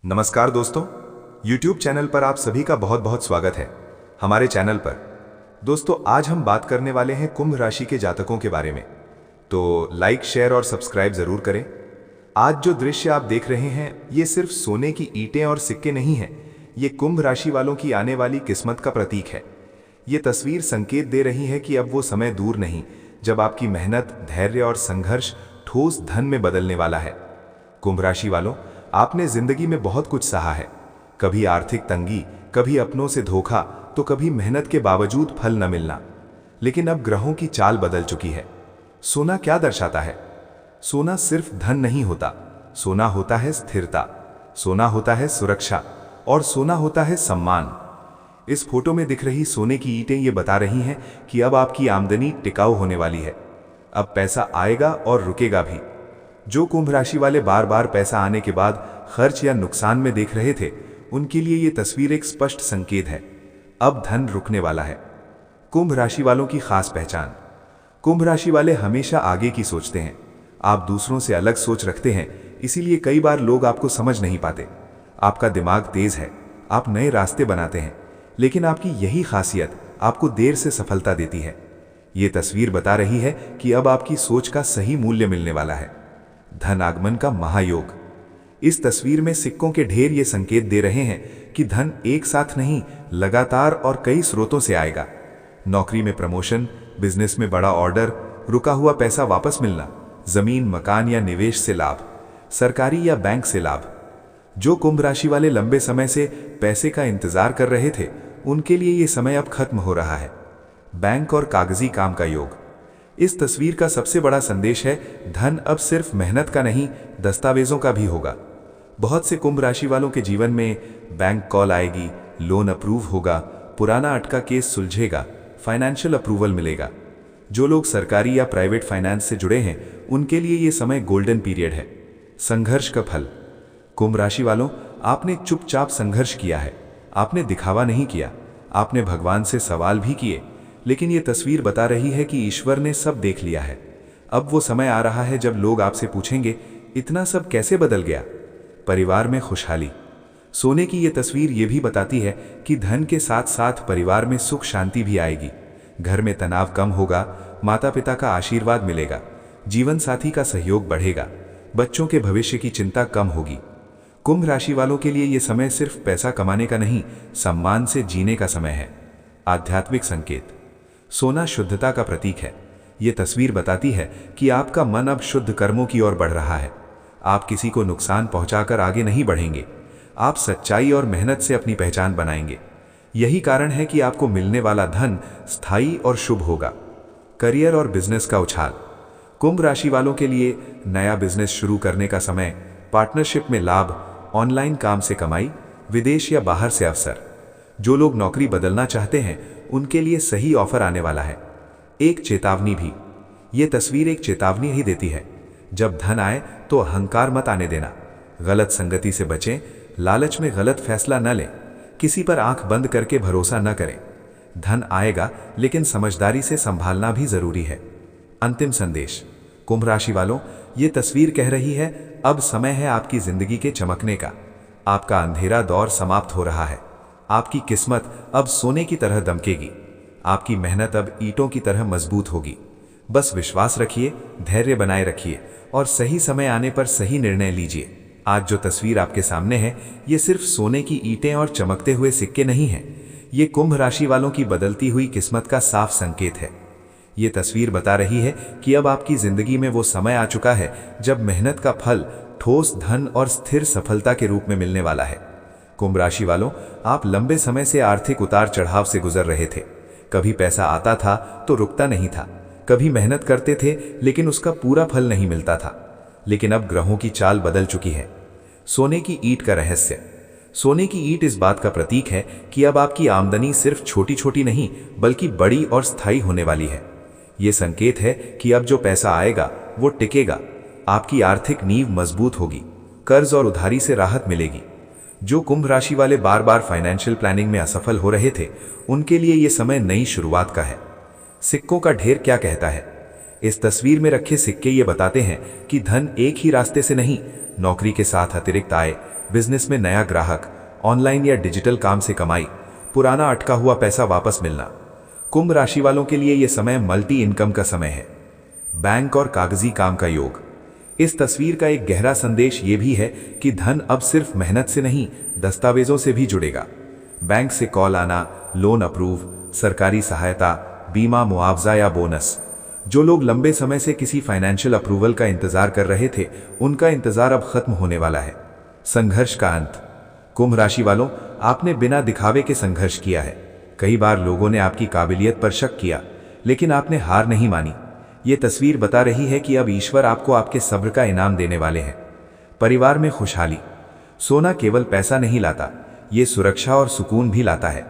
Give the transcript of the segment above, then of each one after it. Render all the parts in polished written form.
नमस्कार दोस्तों, YouTube channel पर आप सभी का बहुत बहुत स्वागत है। हमारे चैनल पर दोस्तों आज हम बात करने वाले हैं कुंभ राशि के जातकों के बारे में, तो लाइक, शेयर और सब्सक्राइब जरूर करें। आज जो दृश्य आप देख रहे हैं ये सिर्फ सोने की ईंटें और सिक्के नहीं हैं, ये कुंभ राशि वालों की आने वाली किस्मत का प्रतीक है। ये तस्वीर संकेत दे रही है कि अब वो समय दूर नहीं जब आपकी मेहनत, धैर्य और संघर्ष ठोस धन में बदलने वाला है। कुंभ राशि वालों, आपने जिंदगी में बहुत कुछ सहा है, कभी आर्थिक तंगी, कभी अपनों से धोखा, तो कभी मेहनत के बावजूद फल न मिलना। लेकिन अब ग्रहों की चाल बदल चुकी है। सोना क्या दर्शाता है? सोना सिर्फ धन नहीं होता, सोना होता है स्थिरता, सोना होता है सुरक्षा और सोना होता है सम्मान। इस फोटो में दिख रही सोने की ईंटें ये बता रही हैं कि अब आपकी आमदनी टिकाऊ होने वाली है। अब पैसा आएगा और रुकेगा भी। जो कुंभ राशि वाले बार बार पैसा आने के बाद खर्च या नुकसान में देख रहे थे, उनके लिए ये तस्वीर एक स्पष्ट संकेत है, अब धन रुकने वाला है। कुंभ राशि वालों की खास पहचान। कुंभ राशि वाले हमेशा आगे की सोचते हैं। आप दूसरों से अलग सोच रखते हैं, इसीलिए कई बार लोग आपको समझ नहीं पाते। आपका दिमाग तेज है, आप नए रास्ते बनाते हैं, लेकिन आपकी यही खासियत आपको देर से सफलता देती है। ये तस्वीर बता रही है कि अब आपकी सोच का सही मूल्य मिलने वाला है। धन आगमन का महायोग। इस तस्वीर में सिक्कों के ढेर ये संकेत दे रहे हैं कि धन एक साथ नहीं, लगातार और कई स्रोतों से आएगा। नौकरी में प्रमोशन, बिजनेस में बड़ा ऑर्डर, रुका हुआ पैसा वापस मिलना, जमीन, मकान या निवेश से लाभ, सरकारी या बैंक से लाभ। जो कुंभ राशि वाले लंबे समय से पैसे का इंतजार कर रहे थे, उनके लिए ये समय अब खत्म हो रहा है। बैंक और कागजी काम का योग। इस तस्वीर का सबसे बड़ा संदेश है, धन अब सिर्फ मेहनत का नहीं, दस्तावेजों का भी होगा। बहुत से कुंभ राशि वालों के जीवन में बैंक कॉल आएगी, लोन अप्रूव होगा, पुराना अटका केस सुलझेगा, फाइनेंशियल अप्रूवल मिलेगा। जो लोग सरकारी या प्राइवेट फाइनेंस से जुड़े हैं, उनके लिए ये समय गोल्डन पीरियड है। संघर्ष का फल। कुंभ राशि वालों, आपने चुपचाप संघर्ष किया है, आपने दिखावा नहीं किया, आपने भगवान से सवाल भी किए, लेकिन ये तस्वीर बता रही है कि ईश्वर ने सब देख लिया है। अब वो समय आ रहा है जब लोग आपसे पूछेंगे, इतना सब कैसे बदल गया? परिवार में खुशहाली। सोने की ये तस्वीर ये भी बताती है कि धन के साथ साथ परिवार में सुख शांति भी आएगी। घर में तनाव कम होगा, माता पिता का आशीर्वाद मिलेगा, जीवन साथी का सहयोग बढ़ेगा, बच्चों के भविष्य की चिंता कम होगी। कुंभ राशि वालों के लिए ये समय सिर्फ पैसा कमाने का नहीं, सम्मान से जीने का समय है। आध्यात्मिक संकेत। सोना शुद्धता का प्रतीक है। ये तस्वीर बताती है कि आपका मन अब शुद्ध कर्मों की ओर बढ़ रहा है। आप किसी को नुकसान पहुंचाकर आगे नहीं बढ़ेंगे, आप सच्चाई और मेहनत से अपनी पहचान बनाएंगे। यही कारण है कि आपको मिलने वाला धन स्थायी और शुभ होगा। करियर और बिजनेस का उछाल। कुंभ राशि वालों के लिए नया बिजनेस शुरू करने का समय, पार्टनरशिप में लाभ, ऑनलाइन काम से कमाई, विदेश या बाहर से अवसर। जो लोग नौकरी बदलना चाहते हैं, उनके लिए सही ऑफर आने वाला है। एक चेतावनी भी। ये तस्वीर एक चेतावनी ही देती है, जब धन आए तो अहंकार मत आने देना, गलत संगति से बचें, लालच में गलत फैसला न लें, किसी पर आंख बंद करके भरोसा न करें। धन आएगा, लेकिन समझदारी से संभालना भी जरूरी है। अंतिम संदेश। कुंभ राशि वालों, ये तस्वीर कह रही है, अब समय है आपकी जिंदगी के चमकने का। आपका अंधेरा दौर समाप्त हो रहा है। आपकी किस्मत अब सोने की तरह दमकेगी, आपकी मेहनत अब ईंटों की तरह मजबूत होगी। बस विश्वास रखिए, धैर्य बनाए रखिए और सही समय आने पर सही निर्णय लीजिए। आज जो तस्वीर आपके सामने है, ये सिर्फ सोने की ईंटें और चमकते हुए सिक्के नहीं हैं, ये कुंभ राशि वालों की बदलती हुई किस्मत का साफ संकेत है। ये तस्वीर बता रही है कि अब आपकी जिंदगी में वो समय आ चुका है जब मेहनत का फल ठोस धन और स्थिर सफलता के रूप में मिलने वाला है। कुंभ राशि वालों, आप लंबे समय से आर्थिक उतार चढ़ाव से गुजर रहे थे। कभी पैसा आता था तो रुकता नहीं था, कभी मेहनत करते थे लेकिन उसका पूरा फल नहीं मिलता था। लेकिन अब ग्रहों की चाल बदल चुकी है। सोने की ईंट का रहस्य। सोने की ईंट इस बात का प्रतीक है कि अब आपकी आमदनी सिर्फ छोटी छोटी नहीं, बल्कि बड़ी और स्थायी होने वाली है। ये संकेत है कि अब जो पैसा आएगा वो टिकेगा, आपकी आर्थिक नींव मजबूत होगी, कर्ज और उधारी से राहत मिलेगी। जो कुंभ राशि वाले बार बार फाइनेंशियल प्लानिंग में असफल हो रहे थे, उनके लिए ये समय नई शुरुआत का है। सिक्कों का ढेर क्या कहता है? इस तस्वीर में रखे सिक्के ये बताते हैं कि धन एक ही रास्ते से नहीं, नौकरी के साथ अतिरिक्त आय, बिजनेस में नया ग्राहक, ऑनलाइन या डिजिटल काम से कमाई, पुराना अटका हुआ पैसा वापस मिलना। कुंभ राशि वालों के लिए यह समय मल्टी इनकम का समय है। बैंक और कागजी काम का योग। इस तस्वीर का एक गहरा संदेश यह भी है कि धन अब सिर्फ मेहनत से नहीं, दस्तावेजों से भी जुड़ेगा। बैंक से कॉल आना, लोन अप्रूव, सरकारी सहायता, बीमा, मुआवजा या बोनस। जो लोग लंबे समय से किसी फाइनेंशियल अप्रूवल का इंतजार कर रहे थे, उनका इंतजार अब खत्म होने वाला है। संघर्ष का अंत। कुंभ राशि वालों, आपने बिना दिखावे के संघर्ष किया है। कई बार लोगों ने आपकी काबिलियत पर शक किया, लेकिन आपने हार नहीं मानी। ये तस्वीर बता रही है कि अब ईश्वर आपको आपके सब्र का इनाम देने वाले हैं। परिवार में खुशहाली। सोना केवल पैसा नहीं लाता, ये सुरक्षा और सुकून भी लाता है।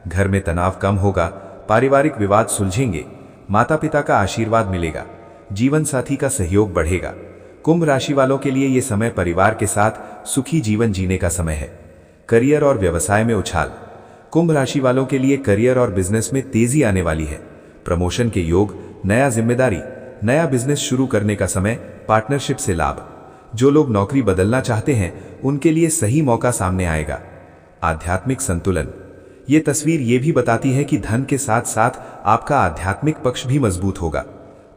घर में तनाव कम होगा, पारिवारिक विवाद सुलझेंगे, माता पिता का आशीर्वाद मिलेगा, जीवन साथी का सहयोग बढ़ेगा। कुंभ राशि वालों के लिए यह समय परिवार के साथ सुखी जीवन जीने का समय है। करियर और व्यवसाय में उछाल। कुंभ राशि वालों के लिए करियर और बिजनेस में तेजी आने वाली है। प्रमोशन के योग, नया जिम्मेदारी, नया बिजनेस शुरू करने का समय, पार्टनरशिप से लाभ। जो लोग नौकरी बदलना चाहते हैं, उनके लिए सही मौका सामने आएगा। आध्यात्मिक संतुलन। ये तस्वीर ये भी बताती है कि धन के साथ साथ आपका आध्यात्मिक पक्ष भी मजबूत होगा।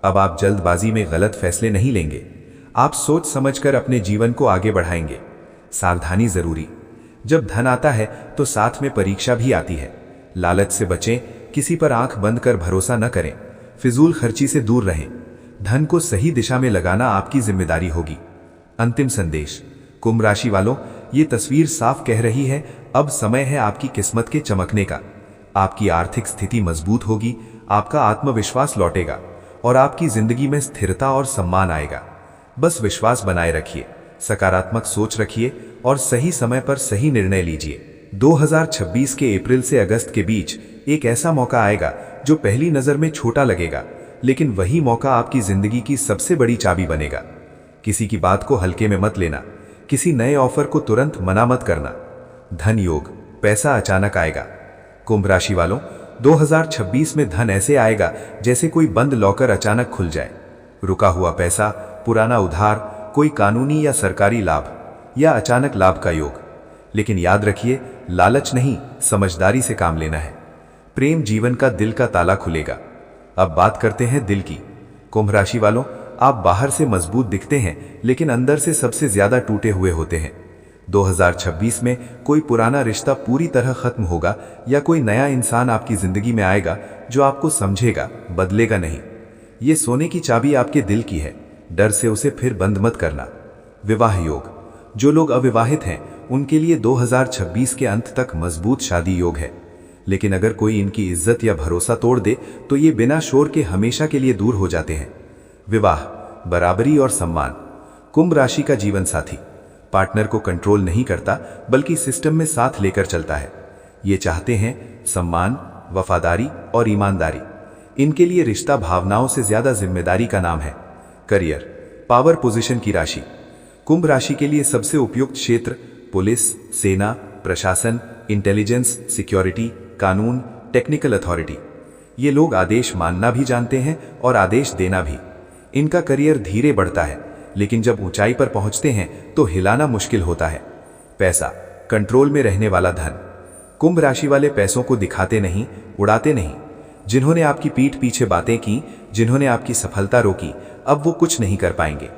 अब आप जल्दबाजी में गलत फैसले नहीं लेंगे, आप सोच समझकर अपने जीवन को आगे बढ़ाएंगे। सावधानी जरूरी। जब धन आता है तो साथ में परीक्षा भी आती है। लालच से बचें, किसी पर आंख बंद कर भरोसा न करें, फिजूल खर्ची से दूर रहें। धन को सही दिशा में लगाना आपकी जिम्मेदारी होगी। अंतिम संदेश। कुंभ राशि वालों, ये तस्वीर साफ कह रही है, अब समय है आपकी किस्मत के चमकने का। आपकी आर्थिक स्थिति मजबूत होगी, आपका आत्मविश्वास लौटेगा और आपकी जिंदगी में स्थिरता और सम्मान आएगा। बस विश्वास बनाए रखिए, सकारात्मक सोच रखिए और सही समय पर सही निर्णय लीजिए। 2026 के अप्रैल से अगस्त के बीच एक ऐसा मौका आएगा जो पहली नजर में छोटा लगेगा, लेकिन वही मौका आपकी जिंदगी की सबसे बड़ी चाबी बनेगा। किसी की बात को हल्के में मत लेना, किसी नए ऑफर को तुरंत मना मत करना। धन योग, पैसा अचानक आएगा। कुंभ राशि वालों, 2026 में धन ऐसे आएगा जैसे कोई बंद लॉकर अचानक खुल जाए। रुका हुआ पैसा, पुराना उधार, कोई कानूनी या सरकारी लाभ या अचानक लाभ का योग। लेकिन याद रखिए, लालच नहीं, समझदारी से काम लेना है। प्रेम जीवन का दिल का ताला खुलेगा। अब बात करते हैं दिल की। कुंभ राशि वालों, आप बाहर से मजबूत दिखते हैं, लेकिन अंदर से सबसे ज्यादा टूटे हुए होते हैं। 2026 में कोई पुराना रिश्ता पूरी तरह खत्म होगा या कोई नया इंसान आपकी जिंदगी में आएगा जो आपको समझेगा, बदलेगा नहीं। ये सोने की चाबी आपके दिल की है, डर से उसे फिर बंद मत करना। विवाह योग। जो लोग अविवाहित हैं, उनके लिए 2026 के अंत तक मजबूत शादी योग है। लेकिन अगर कोई इनकी इज्जत या भरोसा तोड़ दे तो ये बिना शोर के हमेशा के लिए दूर हो जाते हैं। विवाह, बराबरी और सम्मान। कुंभ राशि का जीवन साथी पार्टनर को कंट्रोल नहीं करता, बल्कि सिस्टम में साथ लेकर चलता है। ये चाहते हैं सम्मान, वफादारी और ईमानदारी। इनके लिए रिश्ता भावनाओं से ज्यादा जिम्मेदारी का नाम है। करियर, पावर पोजीशन की राशि। कुंभ राशि के लिए सबसे उपयुक्त क्षेत्र पुलिस, सेना, प्रशासन, इंटेलिजेंस, सिक्योरिटी, कानून, टेक्निकल अथॉरिटी। ये लोग आदेश मानना भी जानते हैं और आदेश देना भी। इनका करियर धीरे बढ़ता है, लेकिन जब ऊंचाई पर पहुंचते हैं तो हिलाना मुश्किल होता है। पैसा, कंट्रोल में रहने वाला धन। कुंभ राशि वाले पैसों को दिखाते नहीं, उड़ाते नहीं। जिन्होंने आपकी पीठ पीछे बातें की, जिन्होंने आपकी सफलता रोकी, अब वो कुछ नहीं कर पाएंगे,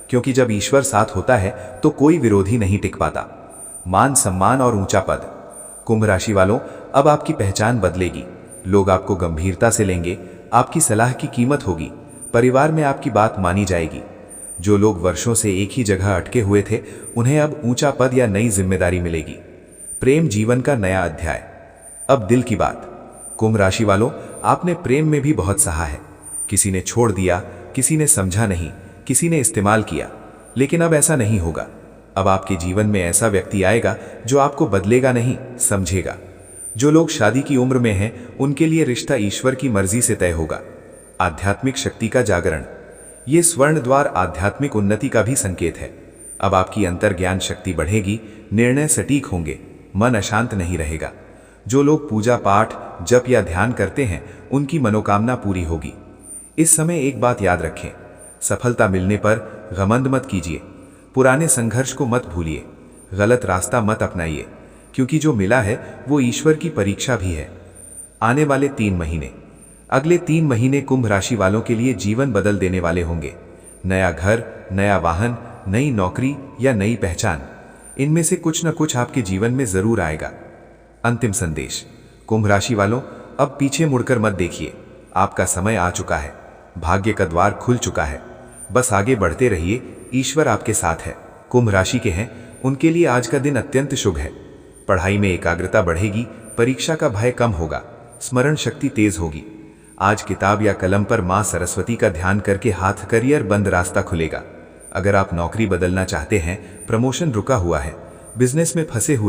क्योंकि जब ईश्वर साथ होता है तो कोई विरोधी नहीं टिक पाता। मान सम्मान और ऊंचा पद। कुंभ राशि वालों, अब आपकी पहचान बदलेगी। लोग आपको गंभीरता से लेंगे, आपकी सलाह की कीमत होगी, परिवार में आपकी बात मानी जाएगी। जो लोग वर्षों से एक ही जगह अटके हुए थे, उन्हें अब ऊंचा पद या नई जिम्मेदारी मिलेगी। प्रेम जीवन का नया अध्याय। अब दिल की बात। कुंभ राशि वालों, आपने प्रेम में भी बहुत सहा है। किसी ने छोड़ दिया, किसी ने समझा नहीं, किसी ने इस्तेमाल किया, लेकिन अब ऐसा नहीं होगा। अब आपके जीवन में ऐसा व्यक्ति आएगा जो आपको बदलेगा नहीं, समझेगा। जो लोग शादी की उम्र में हैं, उनके लिए रिश्ता ईश्वर की मर्जी से तय होगा। आध्यात्मिक शक्ति का जागरण। ये स्वर्ण द्वार आध्यात्मिक उन्नति का भी संकेत है। अब आपकी अंतर्ज्ञान शक्ति बढ़ेगी, निर्णय सटीक होंगे, मन अशांत नहीं रहेगा। जो लोग पूजा पाठ, जप या ध्यान करते हैं, उनकी मनोकामना पूरी होगी। इस समय एक बात याद रखें, सफलता मिलने पर घमंड मत कीजिए, पुराने संघर्ष को मत भूलिए। गलत रास्ता मत अपनाइए, क्योंकि जो मिला है वो ईश्वर की परीक्षा भी है। आने वाले 3 महीने, अगले 3 महीने कुंभ राशि वालों के लिए जीवन बदल देने वाले होंगे। नया घर, नया वाहन, नई नौकरी या नई पहचान, इनमें से कुछ न कुछ आपके जीवन में जरूर आएगा। अंतिम संदेश, कुंभ राशि वालों, अब पीछे मुड़कर मत देखिए। आपका समय आ चुका है, भाग्य का द्वार खुल चुका है। बस आगे बढ़ते रहिए, ईश्वर आपके साथ है। कुंभ राशि के हैं, उनके लिए आज का दिन अत्यंत शुभ है। पढ़ाई में एकाग्रता बढ़ेगी, परीक्षा का भय कम होगा, स्मरण शक्ति तेज होगी। आज किताब या कलम पर मां सरस्वती का ध्यान करके हाथ करियर बंद रास्ता खुलेगा। अगर आप नौकरी बदलना चाहते हैं, प्रमोशन रुका हुआ है, बिजनेस में फंसे हुए